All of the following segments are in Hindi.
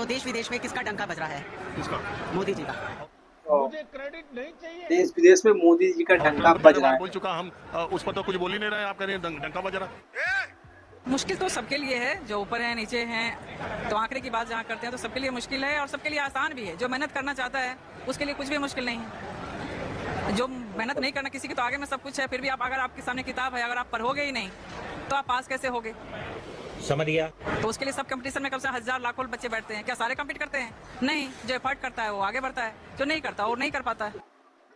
तो देश विदेश में किसका डंका बज रहा है? किसका? मोदी जी का। मुझे क्रेडिट नहीं चाहिए। देश विदेश में मोदी जी का डंका बज रहा है। बोल चुका, हम उस पर तो कुछ बोल ही नहीं रहे, आप कह रहे हैं डंका बज रहा है। मुश्किल तो सबके लिए है, जो ऊपर है नीचे हैं, तो आंकड़े की बात जहाँ करते हैं तो सबके लिए मुश्किल है और सबके लिए आसान भी है। जो मेहनत करना चाहता है उसके लिए कुछ भी मुश्किल नहीं है। जो मेहनत नहीं करना, किसी के तो आगे में सब कुछ है, फिर भी आप अगर आपके सामने किताब है, अगर आप पढ़ोगे ही नहीं तो आप पास कैसे होगे? समझ गया। तो उसके लिए सब कंपटीशन में कम से हजार लाखों बच्चे बैठते हैं। क्या सारे कम्पीट करते हैं? नहीं। जो एफर्ट करता है वो आगे बढ़ता है, जो नहीं करता वो नहीं कर पाता है।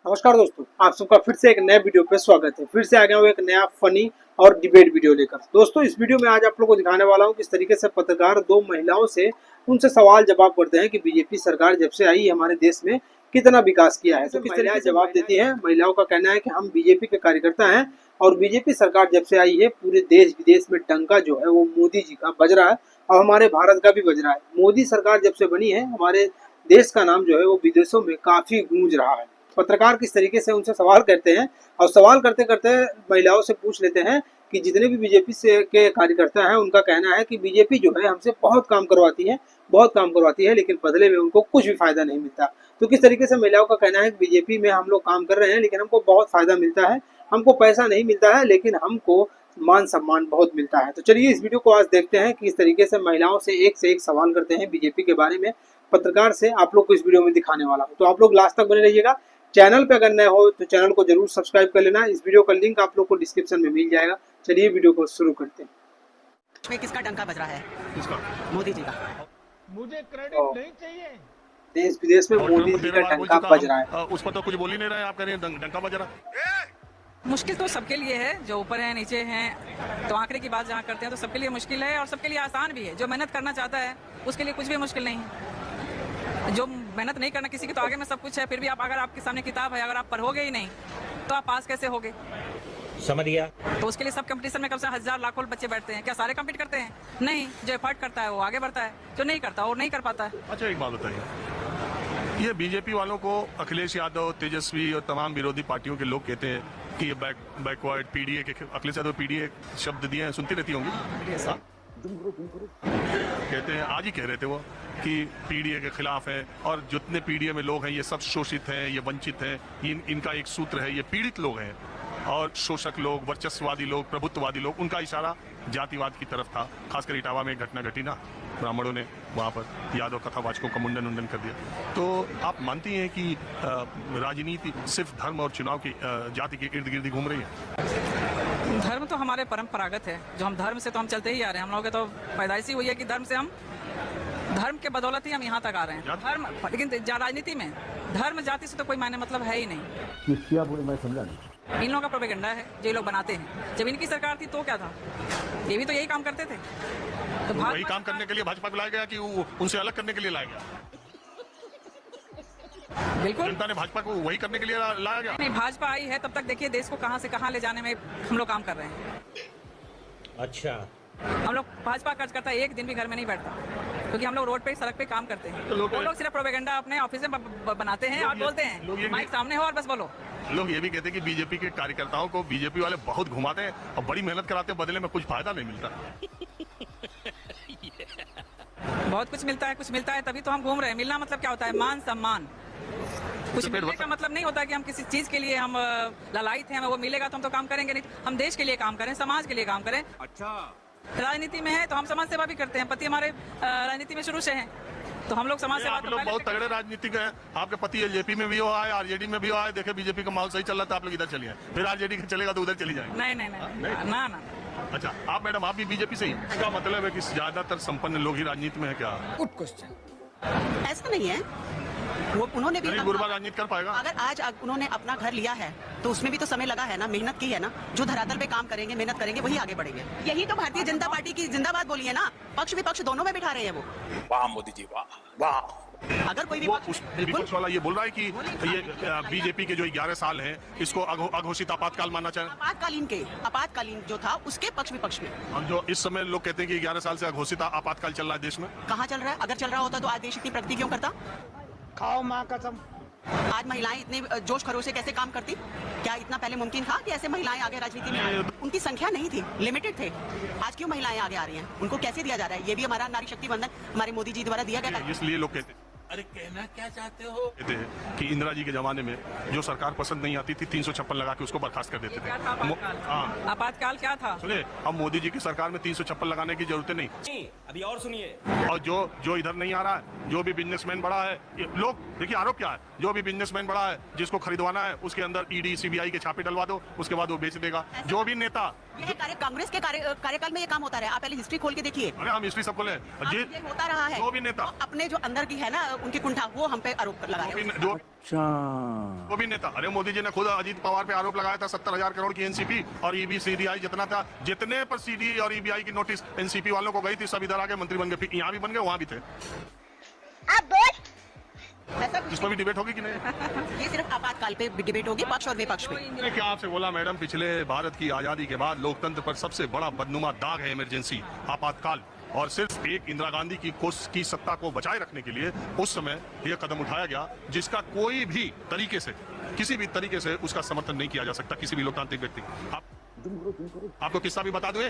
नमस्कार दोस्तों, आप सबका फिर से एक नए वीडियो पे स्वागत है। फिर से आ गया हूँ एक नया फनी और डिबेट वीडियो लेकर। दोस्तों, इस वीडियो में आज आप लोगों को दिखाने वाला हूँ किस तरीके से पत्रकार दो महिलाओं से उनसे सवाल जवाब करते हैं कि बीजेपी सरकार जब से आई हमारे देश में कितना विकास किया है। तो किस तरीके से जवाब देती है। महिलाओं का कहना है कि हम बीजेपी के कार्यकर्ता हैं और बीजेपी सरकार जब से आई है पूरे देश विदेश में डंका जो है वो मोदी जी का बज रहा है और हमारे भारत का भी बज रहा है। मोदी सरकार जब से बनी है हमारे देश का नाम जो है वो विदेशों में काफी गूंज रहा है। पत्रकार किस तरीके से उनसे सवाल करते हैं और सवाल करते करते महिलाओं से पूछ लेते हैं कि जितने भी बीजेपी से के कार्यकर्ता हैं उनका कहना है कि बीजेपी जो है हमसे बहुत काम करवाती है लेकिन बदले में उनको कुछ भी फायदा नहीं मिलता। तो किस तरीके से महिलाओं का कहना है कि बीजेपी में हम लोग काम कर रहे हैं लेकिन हमको बहुत फायदा मिलता है, हमको पैसा नहीं मिलता है लेकिन हमको मान सम्मान बहुत मिलता है। तो चलिए इस वीडियो को आज देखते हैं कि किस तरीके से महिलाओं से एक सवाल करते हैं बीजेपी के बारे में पत्रकार से। आप लोग को इस वीडियो में दिखाने वाला हूँ, तो आप लोग लास्ट तक बने रहिएगा। चैनल पे अगर नए हो तो चैनल को जरूर सब्सक्राइब कर लेना। इस वीडियो का लिंक आप लोग को डिस्क्रिप्शन में मिल जाएगा। चलिए वीडियो को शुरू करते हैं। में किसका डंका बज रहा है? किसका? मोदी जी का। मुझे क्रेडिट नहीं चाहिए। देश विदेश में मोदी जी का डंका बज रहा है। उस पर तो कुछ बोल ही नहीं रहे, आप कह रहे हैं डंका बज रहा है। मुश्किल तो सबके लिए है, जो ऊपर है नीचे हैं, तो आंकड़े की बात जहाँ करते हैं तो सबके लिए मुश्किल है और सबके लिए आसान भी है। जो मेहनत करना चाहता है उसके लिए कुछ भी मुश्किल नहीं है। जो मेहनत नहीं करना, किसी के तो आगे में सब कुछ है, फिर भी आप अगर आपके सामने किताब है, अगर आप पढ़ोगे ही नहीं तो आप पास कैसे होगे? समझ गया। तो उसके लिए सब कंपटीशन में कम से हजार लाखों बच्चे बैठते हैं। क्या सारे कम्पीट करते हैं? नहीं। जो एफर्ट करता है वो आगे बढ़ता है, जो नहीं करता वो नहीं कर पाता है। अच्छा, एक बात बताइए, ये बीजेपी वालों को अखिलेश यादव, तेजस्वी और तमाम विरोधी पार्टियों के लोग कहते हैं कि ये बैकवर्ड पीडीए के, अखिलेश यादव पीडीए शब्द दिए हैं, सुनती रहती होंगी। हाँ? कहते हैं, आज ही कह रहे थे वो कि पीडीए के खिलाफ है और जितने पीडीए में लोग हैं ये सब शोषित हैं, ये वंचित हैं। इनका एक सूत्र है, ये पीड़ित लोग हैं और शोषक लोग, वर्चस्ववादी लोग, प्रभुत्ववादी लोग। उनका इशारा जातिवाद की तरफ था। खासकर इटावा में एक घटना घटी ना, ब्राह्मणों ने वहाँ पर यादव कथावाचकों का मुंडन कर दिया। तो आप मानती हैं कि राजनीति सिर्फ धर्म और चुनाव की जाति के इर्द गिर्द घूम रही है? धर्म तो हमारे परंपरागत है, जो हम धर्म से तो हम चलते ही आ रहे हैं। हम लोगों के तो पैदाइशी हुई है कि धर्म के बदौलत ही हम यहाँ तक आ रहे हैं। धर्म, लेकिन राजनीति में धर्म जाति से तो कोई मायने मतलब है ही नहीं। मैं समझा नहीं। इन लोगों का प्रोपेगेंडा है जो ये लोग बनाते हैं। जब इनकी सरकार थी तो क्या था, ये भी तो यही काम करते थे। तो वही काम करने के लिए भाजपा को लाया गया कि उनसे अलग करने के लिए लाया गया? बिल्कुल, जनता ने भाजपा को वही करने के लिए लाया गया। नहीं, भाजपा आई है तब तक देखिए देश को कहां से कहां ले जाने में हम लोग काम कर रहे हैं। अच्छा, हम लोग भाजपा कार्यकर्ता एक दिन भी घर में नहीं बैठता, क्योंकि हम लोग रोड पे सड़क पे काम करते हैं। वो लोग सिर्फ प्रोपेगेंडा अपने ऑफिस में बनाते हैं और बोलते हैं माइक सामने हो और बस बोलो। लोग ये भी कहते हैं कि बीजेपी के कार्यकर्ताओं को बीजेपी वाले बहुत घुमाते हैं और बड़ी मेहनत कराते हैं, बदले में कुछ फायदा नहीं मिलता। बहुत कुछ मिलता है तभी तो हम घूम रहे हैं। मिलना मतलब क्या होता है? मान सम्मान। कुछ मिलने का मतलब नहीं होता कि हम किसी चीज के लिए हम ललायित हैं, वो मिलेगा तो हम तो काम करेंगे नहीं। हम देश के लिए काम करें, समाज के लिए काम करें। अच्छा, राजनीति में है तो हम समाज सेवा भी करते हैं। पति हमारे राजनीति में शुरू से हैं, तो हम लोग समाज सेवा। आप लोग बहुत तगड़े राजनीतिक हैं। आपके पति एलजेपी में भी हो आए, आरजेडी में भी हो आए। देखे बीजेपी का माहौल सही चल रहा था, आप लोग इधर चलिए, फिर आरजेडी का चलेगा तो उधर चली जाएंगे। नहीं, ना। अच्छा, आप मैडम आप भी बीजेपी से ही? इसका मतलब है कि ज्यादातर संपन्न लोग ही राजनीति में है क्या? Good question. ऐसा नहीं है, वो उन्होंने भी गुरबा राजनीति कर पाएगा। अगर आज उन्होंने अपना घर लिया है तो उसमें भी तो समय लगा है ना, मेहनत की है ना। जो धरातल पे काम करेंगे, मेहनत करेंगे, वही आगे बढ़ेंगे। यही तो भारतीय जनता पार्टी की जिंदाबाद बोली है ना। पक्ष विपक्ष दोनों में बिठा रहे हैं वो। वाह मोदी जी, वाह। अगर कोई विपक्ष वाला ये बोल रहा है कि ये बीजेपी के जो 11 साल हैं इसको अघोषित आपातकाल मानना चाहिए। आपातकालीन जो था उसके पक्ष विपक्ष में। और जो इस समय लोग कहते हैं कि 11 साल से अघोषित आपातकाल चल रहा है देश में। कहाँ चल रहा है? अगर चल रहा होता तो आज देश इतनी प्रगति क्यों करता? खाओ माँ कसम। आज महिलाएं इतने जोश खरोश से कैसे काम करती? क्या इतना पहले मुमकिन था कि ऐसे महिलाएं आगे राजनीति में आए? उनकी संख्या नहीं थी, लिमिटेड थे। आज क्यों महिलाएं आगे आ रही हैं? उनको कैसे दिया जा रहा है? ये भी हमारा नारी शक्ति बंधन हमारे मोदी जी द्वारा दिया गया था। इसलिए लोग कहते अरे कहना क्या चाहते हो? कहते हैं कि इंदिरा जी के जमाने में जो सरकार पसंद नहीं आती थी 356 लगा के उसको बर्खास्त कर देते थे। क्या था आपातकाल? हाँ आपातकाल क्या था? सुनिए, अब मोदी जी की सरकार में 356 लगाने की जरूरत नहीं। अभी और सुनिए। और जो इधर नहीं आ रहा है, जो भी बिजनेसमैन बड़ा है, ये लोग देखिए आरोप क्या है, जो भी बिजनेसमैन बड़ा है जिसको खरीदवाना है उसके अंदर ईडी सीबीआई के छापे डलवा दो, उसके बाद वो बेच देगा। जो भी नेता, ये कांग्रेस के कार्यकाल में ये काम होता रहा। आप पहले हिस्ट्री खोल के देखिए, अरे हम हिस्ट्री सबको ले, ये होता रहा है। जो भी नेता, तो अपने जो अंदर की है ना उनकी कुंठा, वो हम पे आरोप लगा रहे हैं। जो भी नेता, अरे मोदी जी ने खुद अजीत पवार पे आरोप लगाया था 70,000 करोड़ की एनसीपी और ईबी सीडीआई जितना था, जितने पर सीडी और ईबीआई की नोटिस एनसीपी वालों को गई थी सब इधर आके मंत्री बन गए, यहाँ भी बन गए वहाँ भी थे। ऐसा इस पर भी डिबेट होगी कि नहीं? ये सिर्फ आपातकाल पे डिबेट होगी, पक्ष और विपक्ष पे। मैंने क्या आपसे बोला मैडम, पिछले भारत की आजादी के बाद लोकतंत्र पर सबसे बड़ा बदनुमा दाग है इमरजेंसी, आपातकाल। और सिर्फ एक इंदिरा गांधी की सत्ता को बचाए रखने के लिए उस समय यह कदम उठाया गया, जिसका कोई भी तरीके से, किसी भी तरीके से उसका समर्थन नहीं किया जा सकता किसी भी लोकतांत्रिक व्यक्ति। आपको किस्सा भी बता दूं,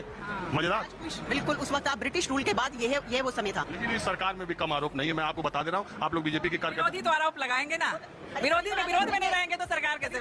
मजेदार। बिल्कुल, उस वक्त आप ब्रिटिश रूल के बाद ये वो समय था। लेकिन इस सरकार में भी कम आरोप नहीं है, मैं आपको बता दे रहा हूँ। आप लोग बीजेपी के कार्यकर्ता विरोधी तो आरोप लगाएंगे ना, विरोध में नहीं रहेंगे तो सरकार कैसे